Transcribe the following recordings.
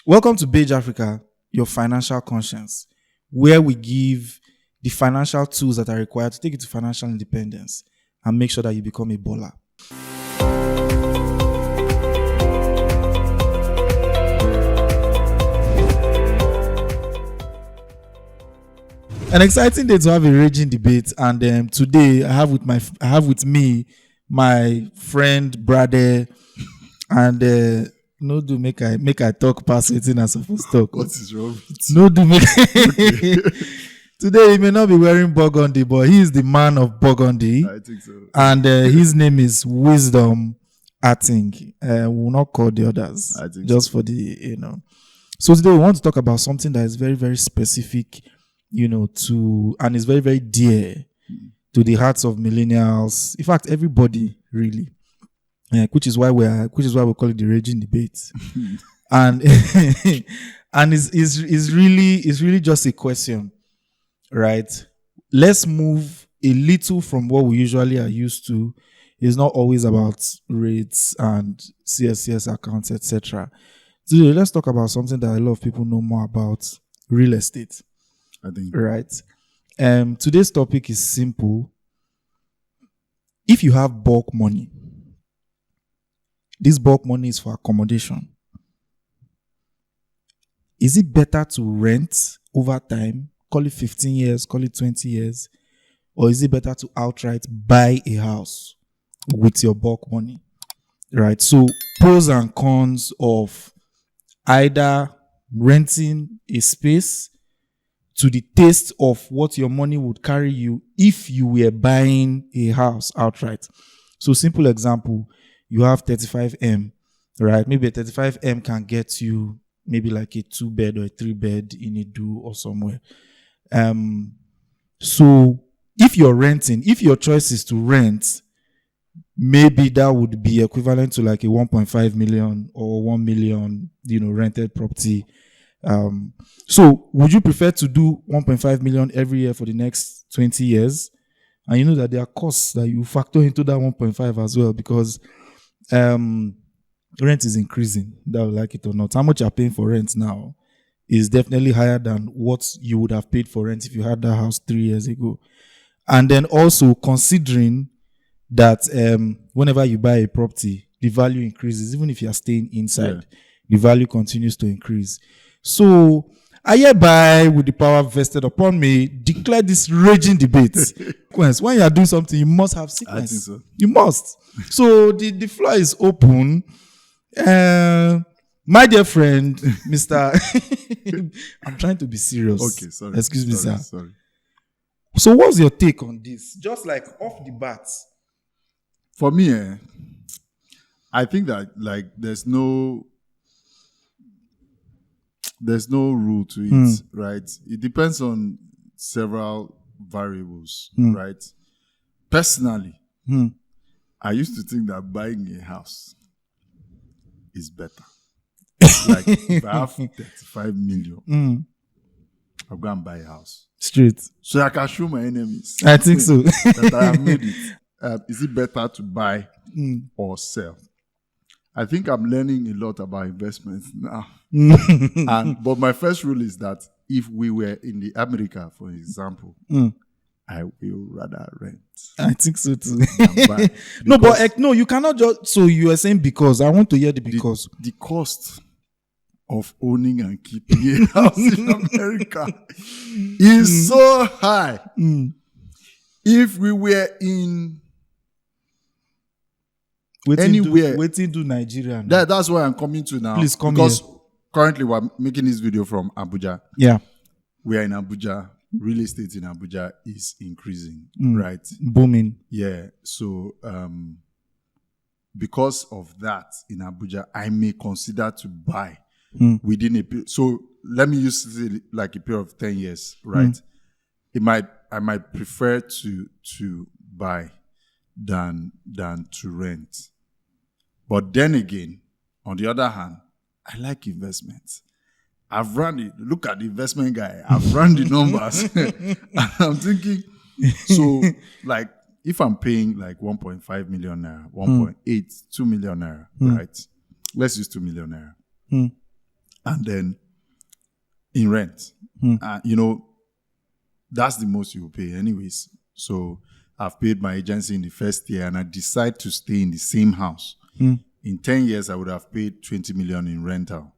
Welcome to Beige Africa, your financial conscience, where we give the financial tools that are required to take you to financial independence and make sure that you become a baller. An exciting day to have a raging debate, and today I have with me my friend brother, and no do make I talk past wetin I suppose talk. What is wrong with you? No do make. Today he may not be wearing burgundy, but he is the man of burgundy, I think so. and his name is Wisdom Ating. We will not call the others, I think just for the So today we want to talk about something that is very, very specific, and is very, very dear to the hearts of millennials. In fact, everybody really, which is why we call it the raging debate, and and is really just a question, right? Let's move a little from what we usually are used to. It's not always about rates and CSCS accounts, etc. Today, let's talk about something that a lot of people know more about: real estate. I think. Right. Today's topic is simple. If you have bulk money, this bulk money is for accommodation. Is it better to rent over time, call it 15 years, call it 20 years, or is it better to outright buy a house with your bulk money? Right. So pros and cons of either renting a space to the taste of what your money would carry you if you were buying a house outright. So simple example, you have 35M, right? Maybe a 35M can get you maybe like a 2-bed or a 3-bed in a do or somewhere. So if you're renting, if your choice is to rent, maybe that would be equivalent to like a 1.5 million or 1 million, rented property. So would you prefer to do 1.5 million every year for the next 20 years? And you know that there are costs that you factor into that 1.5 as well, because rent is increasing, that would like it or not. How much you're paying for rent now is definitely higher than what you would have paid for rent if you had that house 3 years ago. And then also considering that whenever you buy a property, the value increases. Even if you are staying inside, the value continues to increase. So I hereby, with the power vested upon me, declare this raging debate. When you are doing something, you must have sequence. I think so. You must. So the floor is open. My dear friend, Mr. I'm trying to be serious. Okay, sorry. Excuse me, sir. Sorry. So what's your take on this? Just like off the bat. For me, I think that like there's no rule to it, right? It depends on several variables, right? Personally, I used to think that buying a house is better. Like if I have 35 million, I'll go and buy a house. Straight. So I can show my enemies. I think so. that I have made it. Is it better to buy or sell? I think I'm learning a lot about investments now. But my first rule is that if we were in the America, for example, I will rather rent. I think so too. No, you cannot just. So you are saying because I want to hear the because. The cost of owning and keeping a house in America is so high. If we were in anywhere, waiting to Nigeria. That's where I'm coming to now. Please come because here. Currently we're making this video from Abuja. Yeah, we are in Abuja. Real estate in Abuja is increasing, right? Booming. Yeah. So because of that in Abuja, I may consider to buy within a period. So let me use like a period of 10 years, right? I might prefer to buy than to rent. But then again, on the other hand, I like investments. I've run it. Look at the investment guy. I've run the numbers. And I'm thinking, so like if I'm paying like 1.5 million naira, 1.8, 2 million naira, right? Let's use 2 million naira. and then in rent. That's the most you will pay anyways. So I've paid my agency in the first year and I decide to stay in the same house. In 10 years, I would have paid 20 million in rental,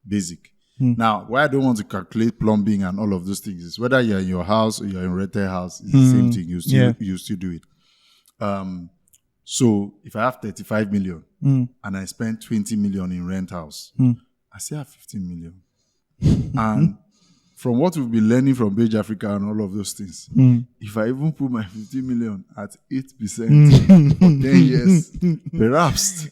basic. Now, why I don't want to calculate plumbing and all of those things is whether you're in your house or you're in a rented house, it's the same thing. You still do it. So if I have 35 million and I spend 20 million in rentals, I still have 15 million. And from what we've been learning from Beige Africa and all of those things, if I even put my 15 million at 8% for 10 years, perhaps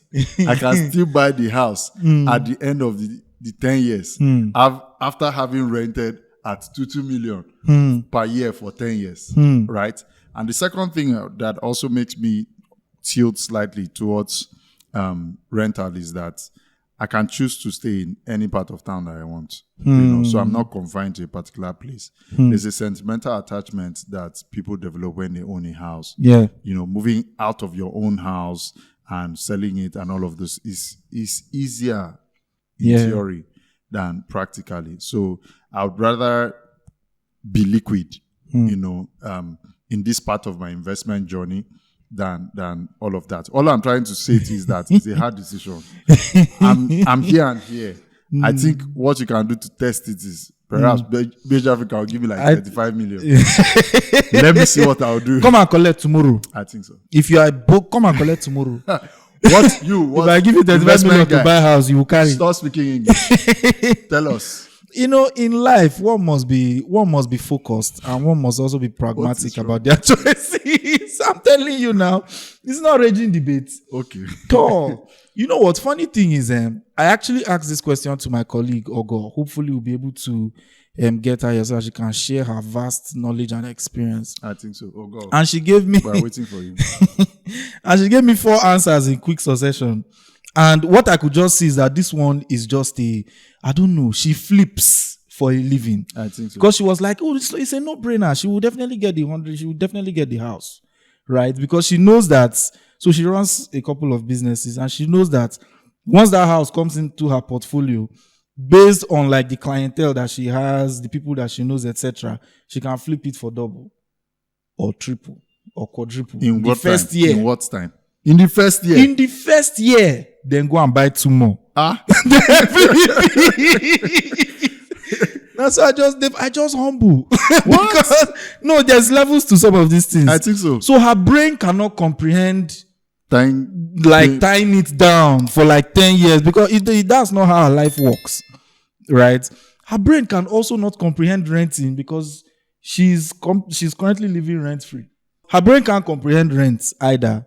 I can still buy the house at the end of the 10 years after having rented at 2 million per year for 10 years, right? And the second thing that also makes me tilt slightly towards rental is that I can choose to stay in any part of town that I want, so I'm not confined to a particular place. There's a sentimental attachment that people develop when they own a house. Yeah. Moving out of your own house and selling it and all of this is easier in theory than practically. So I would rather be liquid, in this part of my investment journey than all of that. All I'm trying to say is that it's a hard decision. I'm here and here. I think what you can do to test it is perhaps Beige Africa will give you like 35 million. Let me see what I'll do. Come and collect tomorrow. I think so. If you are broke, come and collect tomorrow. If I give you 35 million to buy a house, you will carry. Stop speaking English. Tell us. In life, one must be focused and one must also be pragmatic about their choices. I'm telling you now, it's not raging debate. Okay. Cool. You know what? Funny thing is, I actually asked this question to my colleague Ogo. Hopefully, we'll be able to get her here so that she can share her vast knowledge and experience. I think so. Ogo. And she gave me. We're waiting for you. And she gave me 4 answers in quick succession. And what I could just see is that this one is just I don't know, she flips for a living. I think so. Because she was like, it's a no-brainer. She will definitely get the 100. She will definitely get the house. Right? Because she knows that. So she runs a couple of businesses and she knows that once that house comes into her portfolio, based on like the clientele that she has, the people that she knows, etc., she can flip it for double or triple or quadruple. In what first time? year. In what time? In the first year. In the first year, then go and buy 2 more. That's why I just humble. Because no, there's levels to some of these things. I think so. So her brain cannot comprehend tying it down for like 10 years because that's not how her life works. Right? Her brain can also not comprehend renting because she's currently living rent free. Her brain can't comprehend rent either.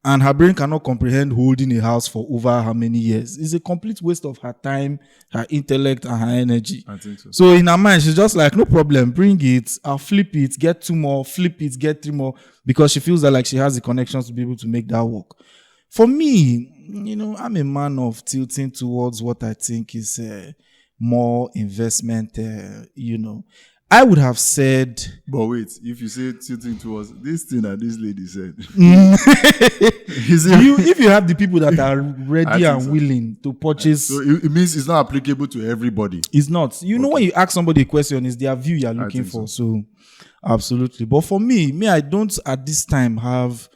And her brain cannot comprehend holding a house for over how many years. It's a complete waste of her time, her intellect, and her energy. I think so. So in her mind, she's just like, no problem, bring it, I'll flip it, get 2 more, flip it, get 3 more, because she feels that like she has the connections to be able to make that work. For me, I'm a man of tilting towards what I think is more investment, I would have said... But wait, if you say tilting towards this thing that this lady said... if you have the people that are ready and willing to purchase... So it means it's not applicable to everybody. It's not. When you ask somebody a question, it's their view you're looking for. So, absolutely. But for me, I don't at this time have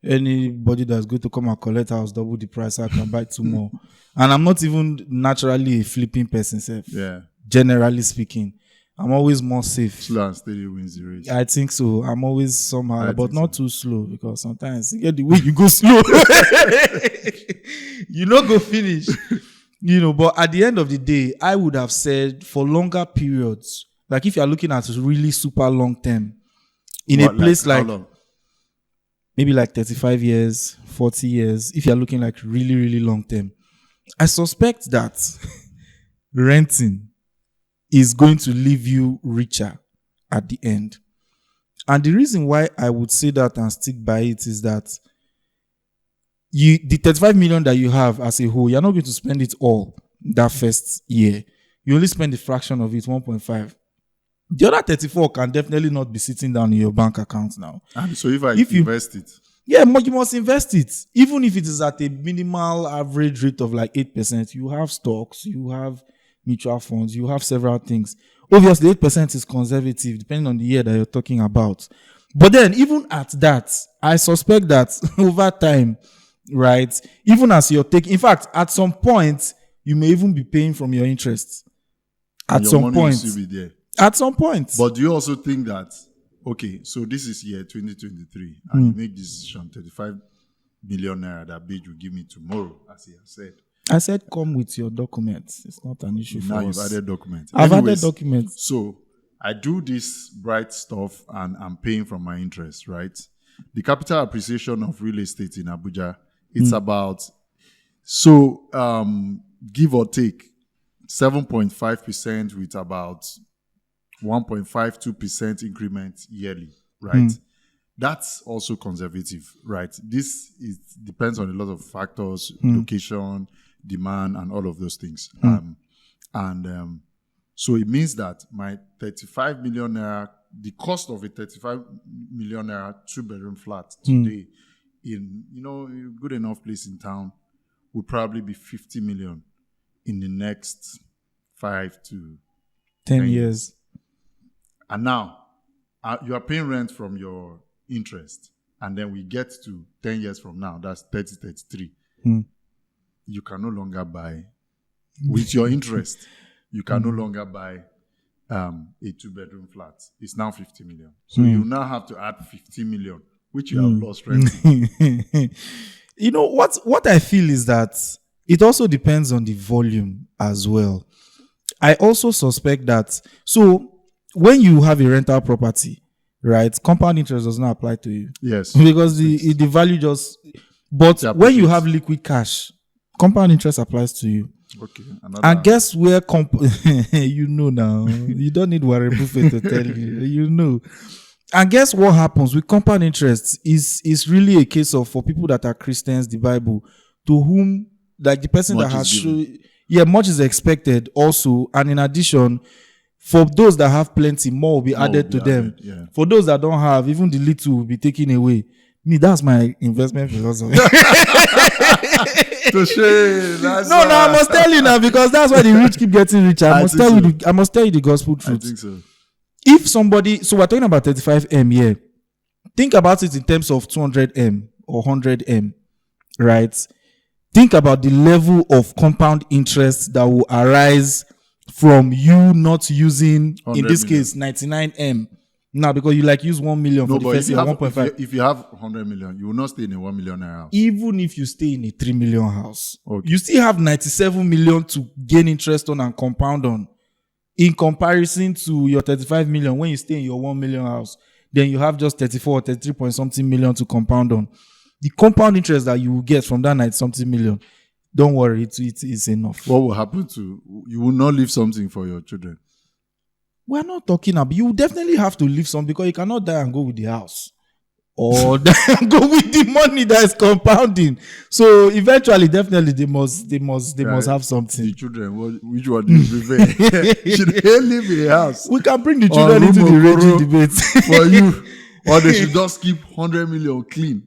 anybody that's going to come and collect house double the price. I can buy 2 more. And I'm not even naturally a flipping person, self. Yeah. Generally speaking. I'm always more safe. Slow and steady wins the race. I think so. I'm always somehow, but not too slow because sometimes you get the way you go slow. You not go finish. But at the end of the day, I would have said for longer periods, like if you're looking at really super long term, in a place like maybe like 35 years, 40 years, if you're looking like really, really long term, I suspect that renting is going to leave you richer at the end. And the reason why I would say that and stick by it is that the 35 million that you have as a whole, you're not going to spend it all that first year. You only spend a fraction of it, 1.5. The other 34 can definitely not be sitting down in your bank account now. And so if you invest it. Yeah, you must invest it. Even if it is at a minimal average rate of like 8%, you have stocks, you have mutual funds, you have several things. Obviously, 8% is conservative, depending on the year that you're talking about. But then, even at that, I suspect that over time, right, even as you're taking, in fact, at some point, you may even be paying from your interest. At some money will point. still be there. At some point. But do you also think that, okay, so this is year 2023, and you make this decision, 35 million naira that Beige will give me tomorrow, as he has said. I said, come with your documents. It's not an issue for us. Now you've added documents. I've added documents. So I do this bright stuff and I'm paying from my interest, right? The capital appreciation of real estate in Abuja, it's about, so give or take, 7.5% with about 1.52% increment yearly, right? That's also conservative, right? This depends on a lot of factors, location, demand, and all of those things. So it means that my 35 million naira, the cost of a 35 million naira 2-bedroom flat today in, a good enough place in town would probably be 50 million in the next 5 to 10 years. And now you are paying rent from your interest, and then we get to 10 years from now, that's 33. You can no longer buy with your interest. You can no longer buy a 2-bedroom flat. It's now 50 million. So you now have to add 50 million, which you have lost rent. What I feel is that it also depends on the volume as well. I also suspect that, so when you have a rental property, right, compound interest does not apply to you. Yes. Because the value just, but when you have liquid cash, compound interest applies to you. Okay. And guess where now. You don't need Warren Buffett to tell you. And guess what happens with compound interest is really a case of, for people that are Christians, the Bible, to whom, like the person much that has much is expected also. And in addition, for those that have plenty, more will be added to them. Yeah. For those that don't have, even the little will be taken away. That's my investment philosophy. I must tell you now, because that's why the rich keep getting richer. I must tell you the gospel truth. I think so. If somebody, so we're talking about 35M here. Think about it in terms of 200M or 100M, right? Think about the level of compound interest that will arise from you not using, in this case, 99M. Now, because you use 1 million for the first year, 1.5. If you have 100 million, you will not stay in a 1 million house. Even if you stay in a 3 million house, you still have 97 million to gain interest on and compound on. In comparison to your 35 million, when you stay in your 1 million house, then you have just 34 or 33 point something million to compound on. The compound interest that you will get from that 90 something million, don't worry, it's enough. What will happen you will not leave something for your children? We're not talking about, you definitely have to leave some, because you cannot die and go with the house. Or die and go with the money that is compounding. So eventually, definitely, they must have something. The children, which one do you prefer? Should they live in a house? We can bring the children into the raging debate. For you. Or they should just keep 100 million clean.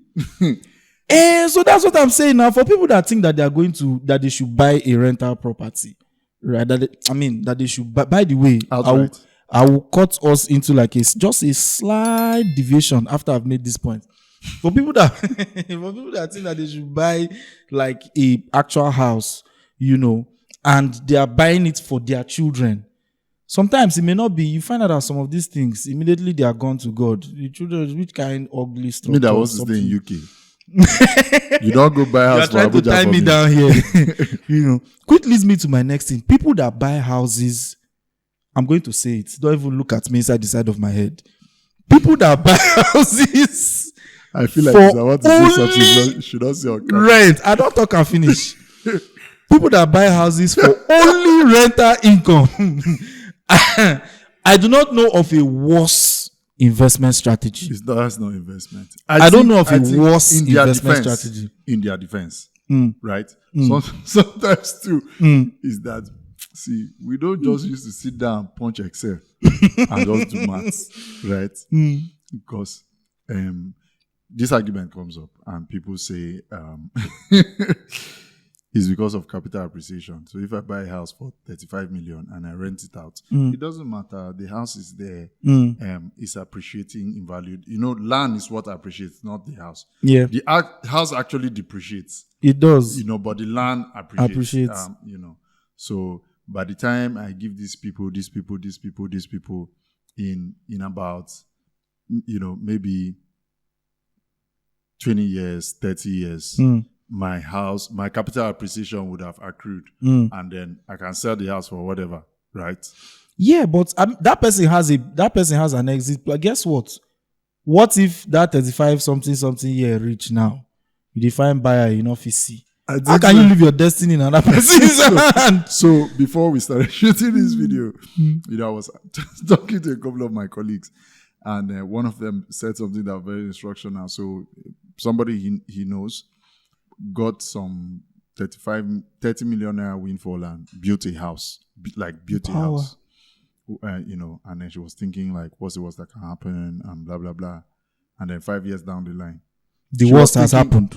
So that's what I'm saying now. For people that think that that they should buy a rental property, right? That they should buy. By the way, I will cut us into just a slight deviation after I've made this point. For people that think that they should buy a actual house, and they are buying it for their children. Sometimes it may not be. You find out that some of these things immediately they are gone to God. The children, which kind of ugly structure? That wants to stay in UK. You don't go buy a house. You are trying to tie me down here. Quick leads me to my next thing. People that buy houses, I'm going to say it. Don't even look at me inside the side of my head. People that buy houses. I feel like I want to say something. You should not say on camera. Rent. I don't talk and finish. People that buy houses for only rental income. I do not know of a worse investment strategy. That's not investment. I don't know of a worse investment strategy. In their defense, right? Sometimes too, is that, see, we don't just used to sit down and punch Excel and just do maths, right? Because this argument comes up and people say, is because of capital appreciation. So if I buy a house for 35 million and I rent it out, it doesn't matter. The house is there. It's appreciating in value. You know, land is what appreciates, not the house. Yeah. The house actually depreciates. It does. You know, but the land appreciates. You know, so by the time I give these people in about, you know, maybe 20 years, 30 years, my capital appreciation would have accrued, and then I can sell the house for whatever, right? Yeah, but that person has an exit. But guess what? What if that 35 something year reach now? You define buyer in office. How can you leave your destiny in another person's hand? So before we started shooting this video, you know, I was talking to a couple of my colleagues, and one of them said something that was very instructional. So somebody he knows got some 30 million naira windfall and built a house, built a house, you know, and then she was thinking like, what's the worst that can happen, and blah, blah, blah. And then 5 years down the line, the worst has happened.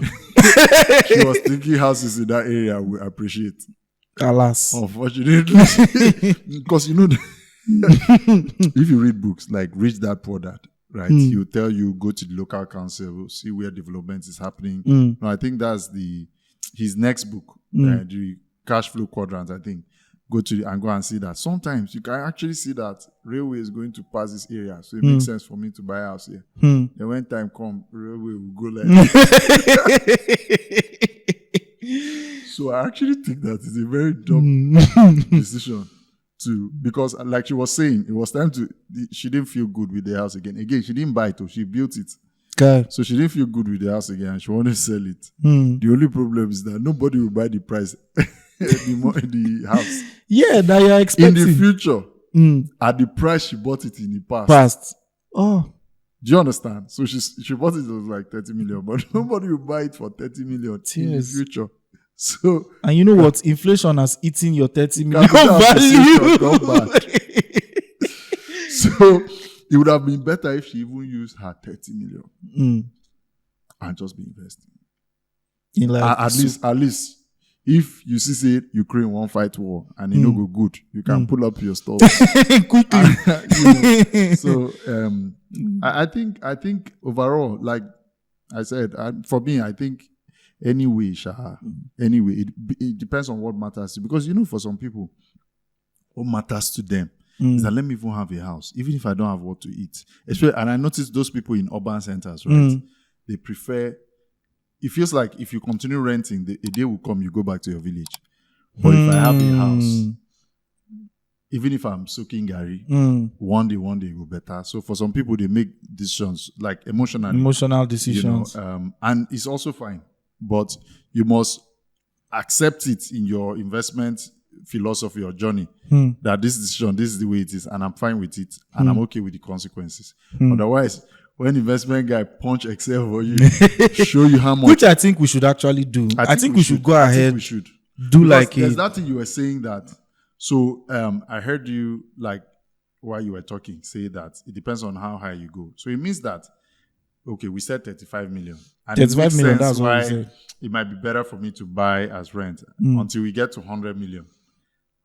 She was thinking houses in that area will appreciate. Alas. Unfortunately. Because, you know, if you read books like Rich Dad Poor Dad, right? He'll tell you, go to the local council, see where development is happening. No, I think that's his next book, the Cash Flow Quadrant, I think. Go and see that. Sometimes you can actually see that railway is going to pass this area, so it makes sense for me to buy a house here. Then when time comes, railway will go like So I actually think that is a very dumb decision because like she was saying, it was time she didn't feel good with the house again. Again, she didn't buy it, she built it. Okay. So she didn't feel good with the house again and she wanted to sell it. The only problem is that nobody will buy the price the house. Yeah, that you're expecting. In the future, at the price she bought it in the past. Oh. Do you understand? So she bought it like 30 million, but nobody will buy it for 30 million in the future. So, and you know what? Inflation has eaten your 30 million value. So it would have been better if she even used her 30 million and just be investing. In like at least if you say Ukraine won't fight war and it no go good, you can pull up your stores quickly. You know, so I think overall, like I said, for me, I think anyway, it depends on what matters to you. Because you know, for some people, what matters to them is that let me even have a house, even if I don't have what to eat. And I notice those people in urban centers, right? They prefer. It feels like if you continue renting, a day will come, you go back to your village. But if I have a house, even if I'm soaking Gary, one day it will better. So for some people, they make decisions like emotional decisions, you know, and it's also fine. But you must accept it in your investment philosophy or journey that this decision, this is the way it is, and I'm fine with it, and I'm okay with the consequences. Otherwise, when investment guy punch Excel for you, show you how much. Which I think we should actually do. I think we should go ahead. We should do because like there's that thing you were saying that. So I heard you like while you were talking say that it depends on how high you go. So it means that okay, we said 35 million. And 35 million. That's why it might be better for me to buy as rent until we get to 100 million.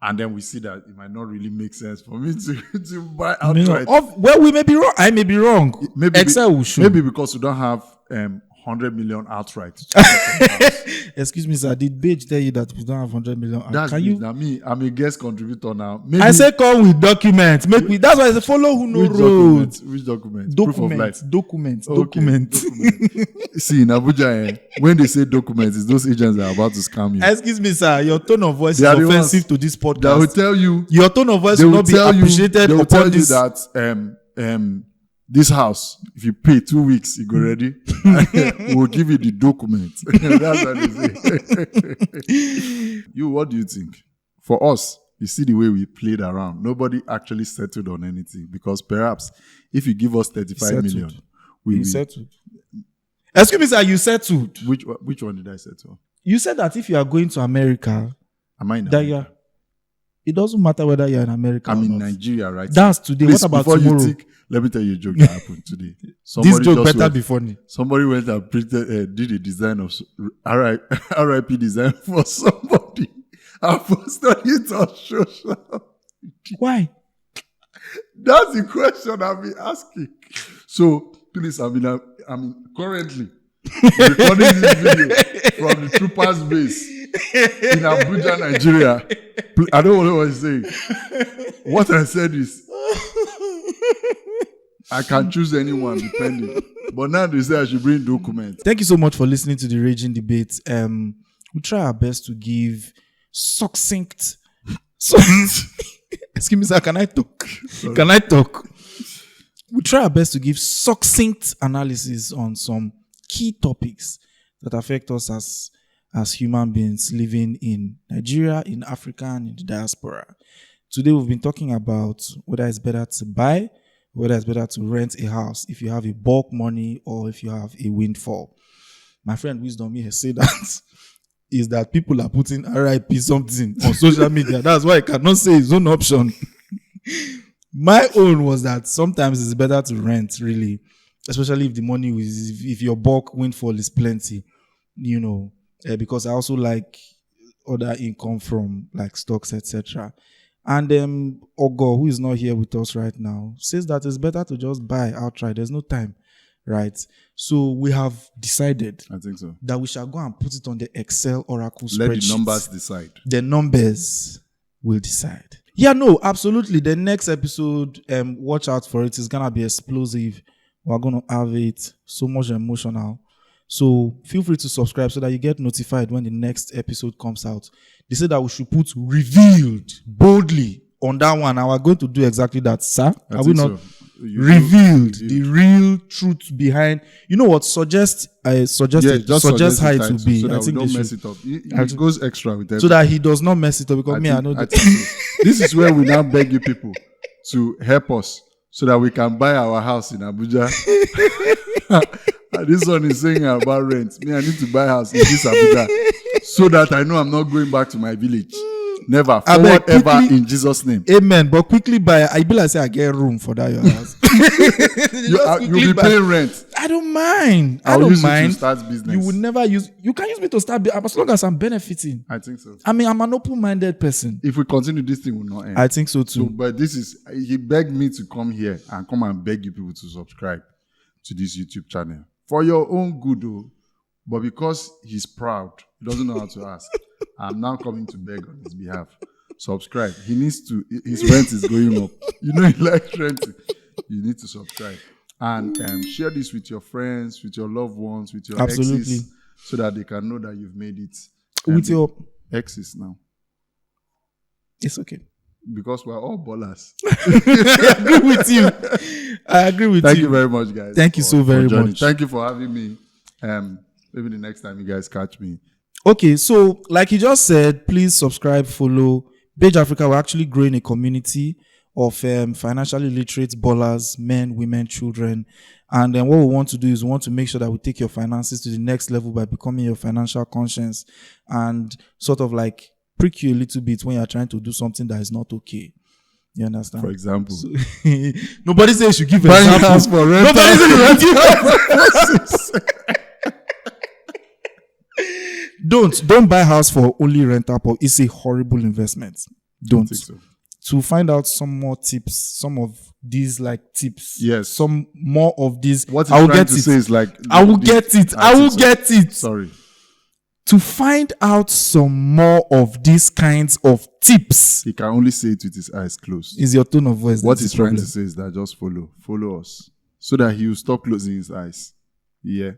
And then we see that it might not really make sense for me to buy outright. Well, we may be wrong. I may be wrong. Excel will show. Maybe because we don't have 100 million outright. Excuse me, sir. Did Page tell you that we don't have 100 million? That's can you? Me. I'm a guest contributor now. Maybe, I say come with documents. That's why I say follow who know road. Which document? Proof of life. Document. See, in Abuja, when they say documents, it's those agents that are about to scam you. Excuse me, sir. Your tone of voice is offensive to this podcast. They will tell you. Your tone of voice will not be appreciated. They will tell you that this house, if you pay 2 weeks, you go ready. We'll give you the document. That's what they say. You, what do you think? For us, you see the way we played around. Nobody actually settled on anything because perhaps if you give us 35 million, we settled. Excuse me, sir, you settled. Which one did I settle? You said that if you are going to America, am I in America? It doesn't matter whether you're in America. I'm or in not. Nigeria, right? That's today. Please, what about tomorrow? Let me tell you a joke that happened today. This joke better be funny. Somebody went and printed, did a design of RIP design for somebody. I posted it on social. Why? That's the question I've been asking. So please, I mean currently recording this video from the troopers base in Abuja, Nigeria. I don't know what I'm saying. What I said is, I can choose anyone depending. But now they say I should bring documents. Thank you so much for listening to the Raging Debate. We try our best to give succinct. Excuse me, sir. Can I talk? Sorry. Can I talk? We try our best to give succinct analysis on some key topics that affect us as human beings living in Nigeria, in Africa, and in the diaspora. Today, we've been talking about whether it's better to buy, whether it's better to rent a house if you have a bulk money or if you have a windfall. My friend Wisdom here said that is that people are putting RIP something on social media. That's why I cannot say his own option. My own was that sometimes it's better to rent, really, especially if the money is, if your bulk windfall is plenty, because I also like other income from like stocks, etc. And Ogo, who is not here with us right now, says that it's better to just buy outright. There's no time, right? So we have decided, I think so, that we shall go and put it on the Excel Oracle spreadsheet. Let the numbers decide. The numbers will decide. Yeah, no, absolutely. The next episode, watch out for it. It's gonna be explosive. We're gonna have it so much emotional. So feel free to subscribe so that you get notified when the next episode comes out. They said that we should put revealed boldly on that one. And we're going to do exactly that, sir. Are we not? So. Revealed the real truth behind. You know what? Suggest how it will be. So I think we don't mess it up. It goes extra with that. So that he does not mess it up, because I know that. This is where we now beg you people to help us so that we can buy our house in Abuja. This one is saying about rent. Me, I need to buy a house in this Abuja so that I know I'm not going back to my village. Never. Forward ever in Jesus' name. Amen. But quickly buy. I be like, say I get room for that your house. You'll be paying rent. I don't mind. I don't mind. To start business. You will never use. You can use me to start as long as I'm benefiting. I think so. I mean, I'm an open-minded person. If we continue, this thing will not end. I think so too. But he begged me to come here and come and beg you people to subscribe to this YouTube channel for your own good, though. But because he's proud, he doesn't know how to ask. I'm now coming to beg on his behalf. Subscribe. He needs to. His rent is going up. You know he likes renting. You need to subscribe and share this with your friends, with your loved ones, with your exes, so that they can know that you've made it. With your exes now. It's okay. Because we're all ballers. I agree with you. Thank you very much, guys. Thank you so very much. Thank you for having me. Maybe the next time you guys catch me. Okay, so like you just said, please subscribe, follow. Beige Africa, we're actually growing a community of financially literate ballers, men, women, children. And then what we want to do is we want to make sure that we take your finances to the next level by becoming your financial conscience and sort of like prick you a little bit when you're trying to do something that is not okay. You understand? For example. So, nobody says you should give examples for rent. Nobody says you should give examples. Don't buy house for only rental. It's a horrible investment. Don't. I think so. To find out some more tips, some of these like tips. Yes. Some more of these. What I will get it. Say is like I will get it. I will get it. Sorry. To find out some more of these kinds of tips. He can only say it with his eyes closed. Is your tone of voice. What he's trying to say is that just follow us so that he will stop closing his eyes. Yeah.